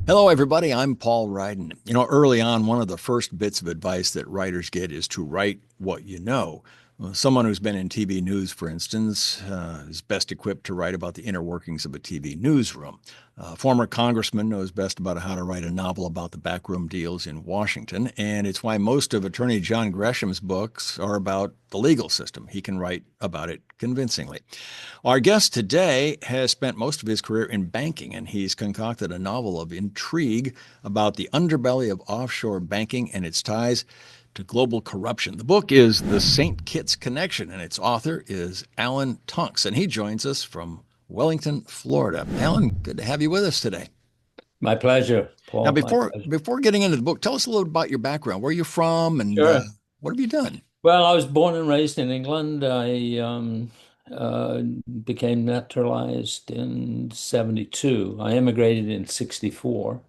Hello, everybody. I'm Paul Ryden. Early on, one of the first bits of advice that writers get is to write what you know. Well, someone who's been in TV news, for instance, is best equipped to write about the inner workings of a TV newsroom. A former congressman knows best about how to write a novel about the backroom deals in Washington, and it's why most of Attorney John Gresham's books are about the legal system. He can write about it convincingly. Our guest today has spent most of his career in banking, and he's concocted a novel of intrigue about the underbelly of offshore banking and its ties to global corruption. The book is The St. Kitts Connection, and its author is AlanETonks, and he joins us from Wellington, Florida. Alan, good to have you with us today. My pleasure, Now, Paul. My before pleasure. before getting into the book, tell us a little about your background. Where are you from, and Sure. what have you done? Well, I was born and raised in England. I became naturalized in 72. I immigrated in 64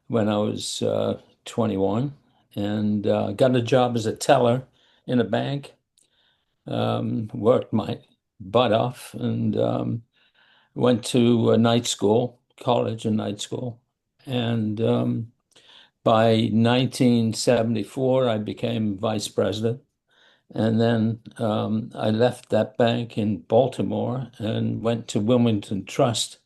when I was 21 and got a job as a teller in a bank. Worked my butt off and went to a night school, college and night school. And by 1974, I became vice president. And then I left that bank in Baltimore and went to Wilmington Trust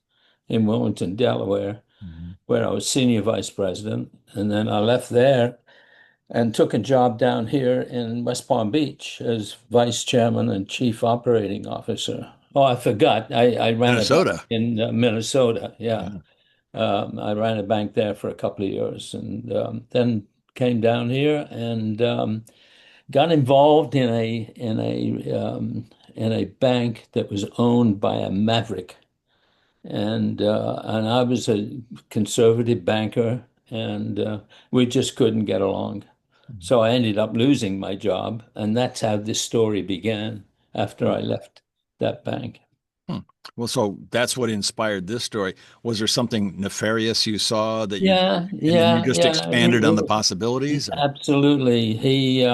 in Wilmington, Delaware, Mhm. where I was senior vice president. And then I left there and took a job down here in West Palm Beach as vice chairman and chief operating officer. Oh, I forgot. I ran a bank Minnesota. in Minnesota. Yeah. Yeah. I ran a bank there for a couple of years and then came down here and got involved in a bank that was owned by a maverick, and I was a conservative banker, and we just couldn't get along. So I ended up losing my job, and that's how this story began after I left that bank. Hmm. Well, so that's what inspired this story. Was there something nefarious you saw that you, Yeah, and then you yeah, just yeah. expanded on the possibilities? Or? Absolutely. He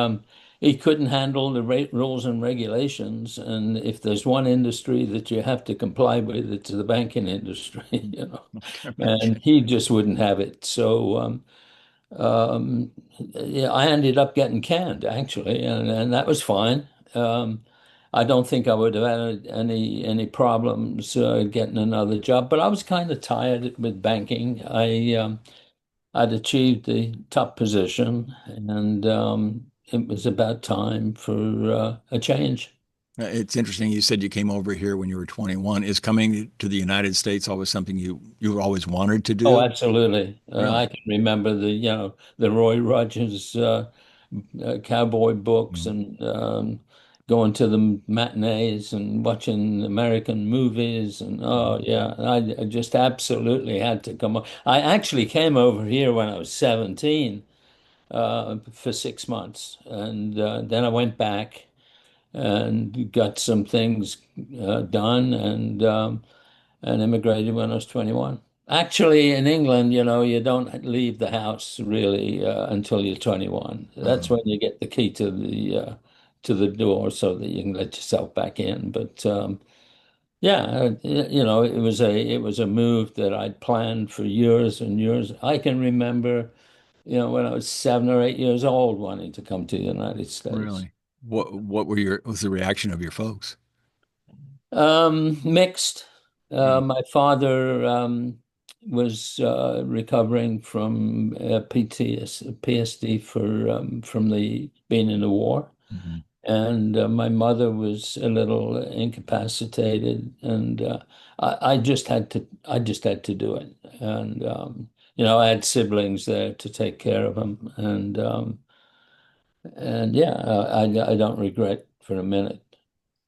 couldn't handle the rules and regulations, and if there's one industry that you have to comply with, it's the banking industry, you know. I can And imagine. he just wouldn't have it. So yeah, I ended up getting canned actually, and that was fine. I don't think I would have had any problems getting another job, but I was kind of tired with banking. I'd achieved the top position, and it was about time for a change. It's interesting. You said you came over here when you were 21. Is coming to the United States always something you always wanted to Oh, do? absolutely. I Really? can remember the Roy Rogers cowboy books Mhm. and going to the matinees and watching American movies and oh Mhm. yeah, I just absolutely had to come. I actually came over here when I was 17 for 6 months, and then I went back and got some things done and immigrated when I was 21. Actually, in England, you don't leave the house really until you're 21. Uh-huh. That's when you get the key to the door so that you can let yourself back in. But yeah, it was a move that I'd planned for years and years. I can remember, when I was 7 or 8 years old, wanting to come to the United States. Really? What was the reaction of your folks? Mixed. Hmm. My father was recovering from PTSD from the being in the war, Mhm. and my mother was a little incapacitated, and I just had to do it, and I had siblings there to take care of them, and yeah, I don't regret for a minute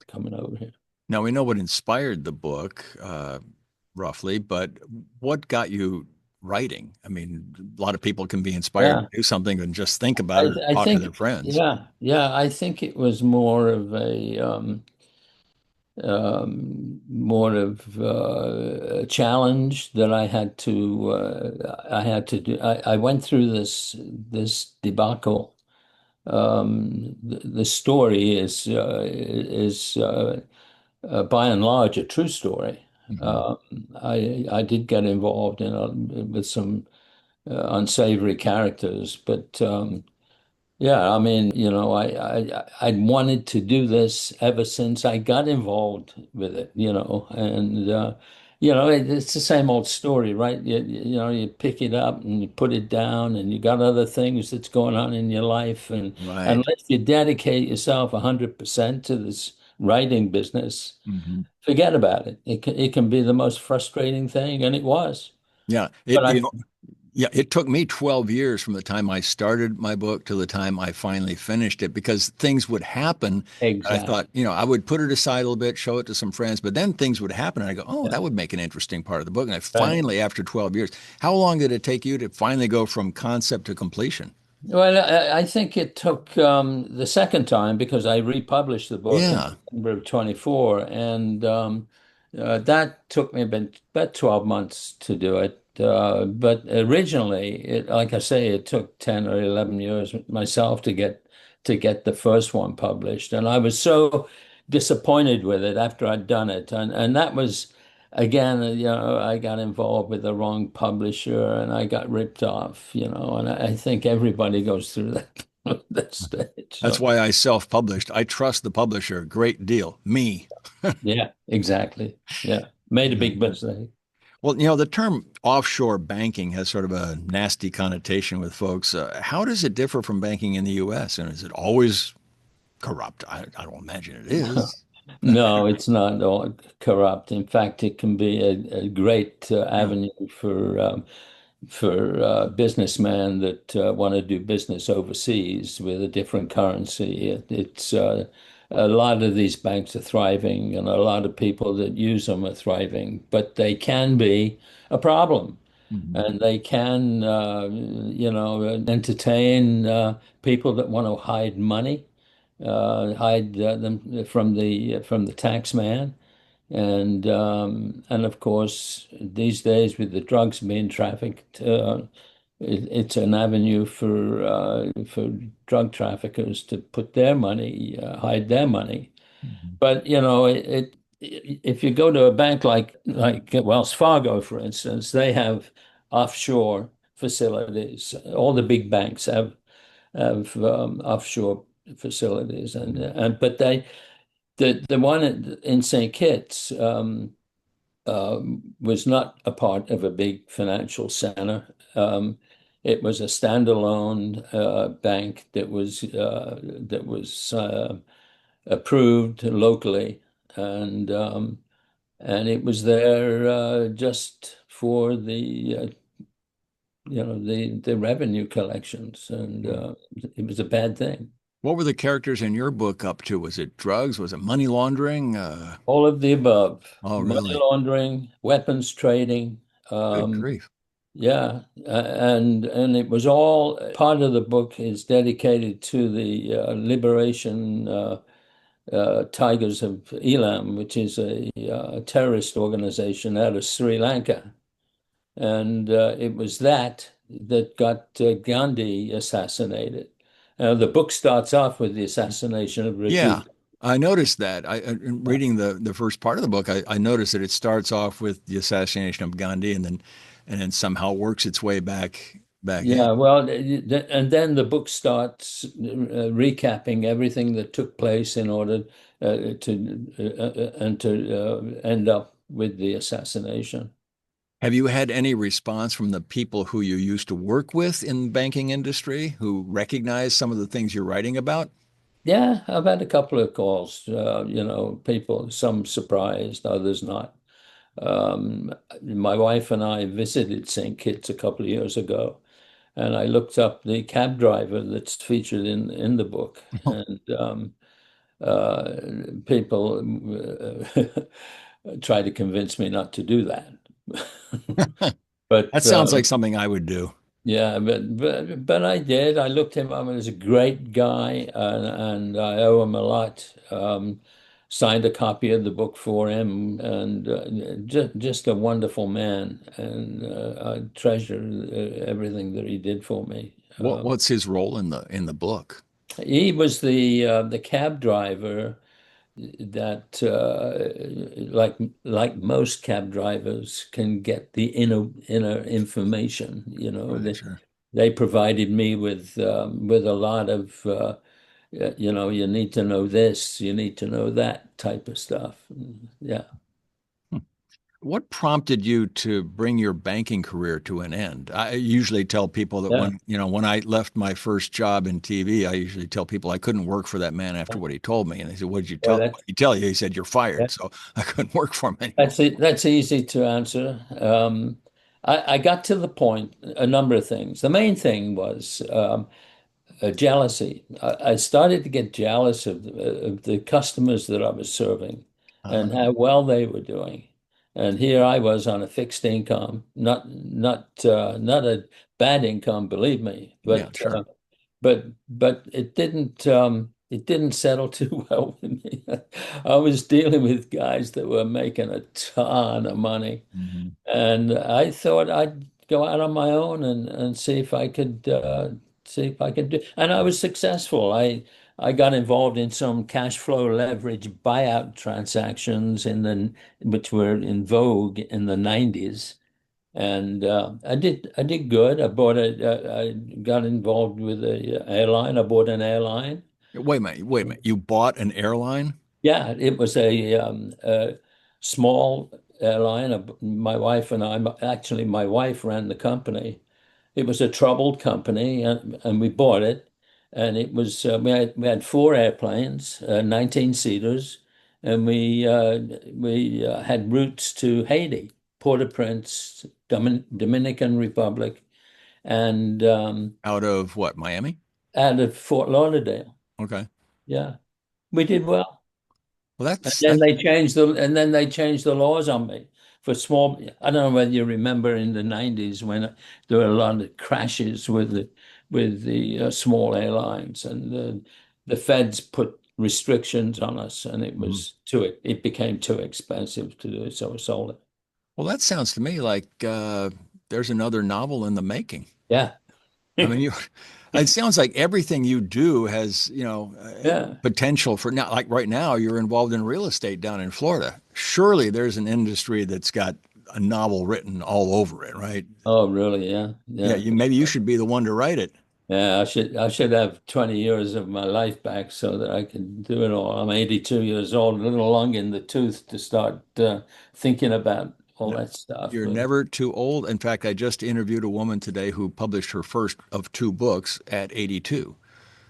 coming over here. Now we know what inspired the book, roughly, but what got you writing? I mean, a lot of people can be inspired to Yeah. do something and just think about I it or I talk to think their friends. yeah, I think it was more of a challenge that I had to do. I went through this debacle. The story is by and large a true story. Mhm. I did get involved in with some unsavory characters, but yeah, I mean, I wanted to do this ever since I got involved with it, and it's the same old story, right? You pick it up and you put it down, and you got other things that's going on in your life, and Right. unless you dedicate yourself 100% to this writing business, Mhm. forget about it. It can be the most frustrating thing, and it was. Yeah. But Yeah, it took me 12 years from the time I started my book to the time I finally finished it because things would happen. And I exactly. thought, I would put it aside a little bit, show it to some friends, but then things would happen. And I go, oh, Yeah, that would make an interesting part of the book. And I right. finally, after 12 years, how long did it take you to finally go from concept to completion? Well, I think it took the second time because I republished the book in Yeah. September of 24, and that took me about 12 months to do it. But originally, like I say, it took 10 or 11 years myself to get the first one published, and I was so disappointed with it after I'd done it, and that was. Again, I got involved with the wrong publisher and I got ripped off, and I think everybody goes through that that stage. That's So, why I self-published. I trust the publisher a great deal. Me. yeah, exactly. Yeah. Made a Yeah. big mistake. Well, the term offshore banking has sort of a nasty connotation with folks. How does it differ from banking in the U.S.? And is it always corrupt? I don't imagine it is. No, it's not all corrupt. In fact, it can be a great Yeah. avenue for businessmen that want to do business overseas with a different currency. It's a lot of these banks are thriving, and a lot of people that use them are thriving, but they can be a problem, Mhm. and they can, entertain people that want to hide money, hide them from the tax man. And of course, these days with the drugs being trafficked, it's an avenue for drug traffickers to put their money, hide their money. Mhm. But if you go to a bank like Wells Fargo, for instance, they have offshore facilities. All the big banks have offshore facilities, and but the one in St. Kitts was not a part of a big financial center. It was a standalone bank that was approved locally, and and it was there just for the revenue collections, and Mhm. it was a bad thing. What were the characters in your book up to? Was it drugs? Was it money laundering? All of the above, Oh, money really? laundering, weapons trading. Good Um, grief. yeah, and it was all part of the book is dedicated to the Liberation Tigers of Elam, which is a terrorist organization out of Sri Lanka. And it was that got Gandhi assassinated. The book starts off with the assassination of Yeah, Rajiv. I noticed that. In reading the first part of the book, I noticed that it starts off with the assassination of Gandhi and then somehow works its way back in. Yeah, well, and then the book starts recapping everything that took place in order to end up with the assassination. Have you had any response from the people who you used to work with in the banking industry who recognize some of the things you're writing about? Yeah, I've had a couple of calls. People, some surprised, others not. My wife and I visited St. Kitts a couple of years ago, and I looked up the cab driver that's featured in the book, and uh, people try to convince me not to do that. That But sounds like something I would do. yeah, but I did. I looked him up. He was a great guy, and I owe him a lot. Signed a copy of the book for him, and just a wonderful man. And I treasure everything that he did for me. What's his role in the book? He was the cab driver that like most cab drivers can get the inner information. Right, sure. They provided me with a lot of you need to know this, you need to know that type of stuff. Yeah. Hmm. What prompted you to bring your banking career to an end? I usually tell people that Yeah. when I left my first job in TV, I usually tell people I couldn't work for that man after what he told me. And they said, Well, What did he tell you?" He said, "You're yeah. fired." So I couldn't work for him anymore. That's it. That's easy to answer. I got to the point, a number of things. The main thing was jealousy. I started to get jealous of the customers that I was serving and Uh, how well they were doing. And here I was on a fixed income, not a bad income, believe me, yeah, sure. but it didn't settle too well with me. I was dealing with guys that were making a ton of money. Mhm. And I thought I'd go out on my own and see if I could do. And I was successful. I got involved in some cash flow leverage buyout transactions which were in vogue in the 90s. And I did good. I got involved with a airline. I bought an airline. Wait a minute. Wait a minute. You bought an airline? Yeah, it was a small airline. My wife and I, actually, my wife ran the company. It was a troubled company, and we bought it. And it was we had four airplanes, 19 seaters, and we had routes to Haiti, Port-au-Prince, Dominican Republic, and Out of what, Miami? out of Fort Lauderdale. Okay. Yeah, we did well. Well, And that's then that's they changed the laws on me for small. I don't know whether you remember in the 90s when there were a lot of crashes with the small airlines, and the feds put restrictions on us, and Mhm. it became too expensive to do, so we sold it. Well, that sounds to me like there's another novel in the making. Yeah. I mean, it sounds like everything you do has, Yeah. potential for now. Like right now, you're involved in real estate down in Florida. Surely there's an industry that's got a novel written all over it, right? Oh, really? Yeah. Yeah, Yeah. maybe you should be the one to write it. Yeah, I should have 20 years of my life back so that I can do it all. I'm 82 years old, a little long in the tooth to start thinking about all No, that stuff. you're But never too old. In fact, I just interviewed a woman today who published her first of two books at 82.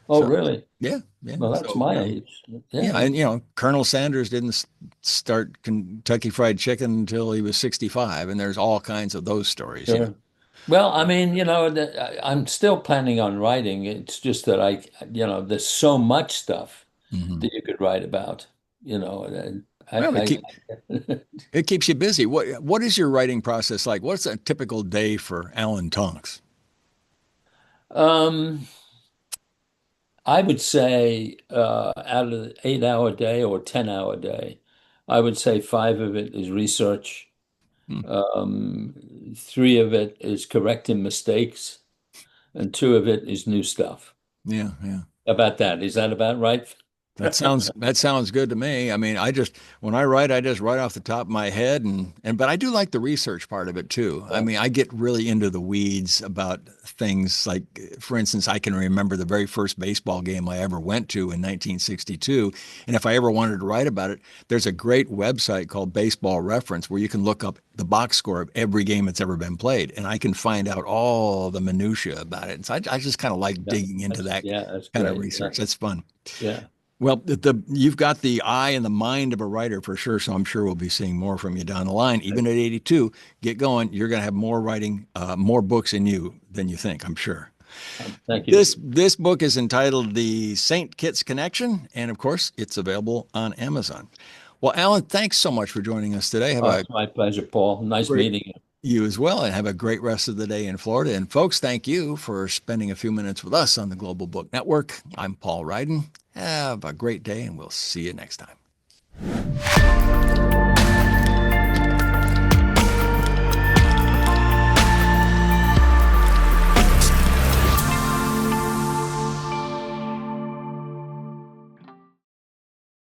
oh, So, really? yeah, yeah. Well, that's So, my age. yeah, Yeah, and Colonel Sanders didn't start Kentucky Fried Chicken until he was 65, and there's all kinds of those stories. sure. Well, I mean, I'm still planning on writing. It's just that there's so much stuff Mhm. that you could write about. And Well, I it keeps you busy. What is your writing process like? What's a typical day for Alan Tonks? um. I would say out of the 8 hour day or 10 hour day, I would say five of it is research. Hmm. Three of it is correcting mistakes, and two of it is new stuff. Yeah, yeah. About that. Is that about right? That sounds good to me. I mean, when I write, I just write off the top of my head and but I do like the research part of it too. I Yeah. mean, I get really into the weeds about things like, for instance, I can remember the very first baseball game I ever went to in 1962, and if I ever wanted to write about it, there's a great website called Baseball Reference where you can look up the box score of every game that's ever been played, and I can find out all the minutia about it. And so I just kind of like Yeah, digging into that that's kind of great. Yeah, research. That's fun. yeah. Well, you've got the eye and the mind of a writer for sure, so I'm sure we'll be seeing more from you down the line. Even at 82, get going. You're going to have more writing, more books in you than you think, I'm sure. Thank you. This book is entitled The St. Kitts Connection, and of course, it's available on Amazon. Well, Alan, thanks so much for joining us today. Have Oh, a it's my pleasure, Paul. Nice great meeting you. you as well, and have a great rest of the day in Florida. And folks, thank you for spending a few minutes with us on the Global Book Network. I'm Paul Ryden. Have a great day, and we'll see you next time.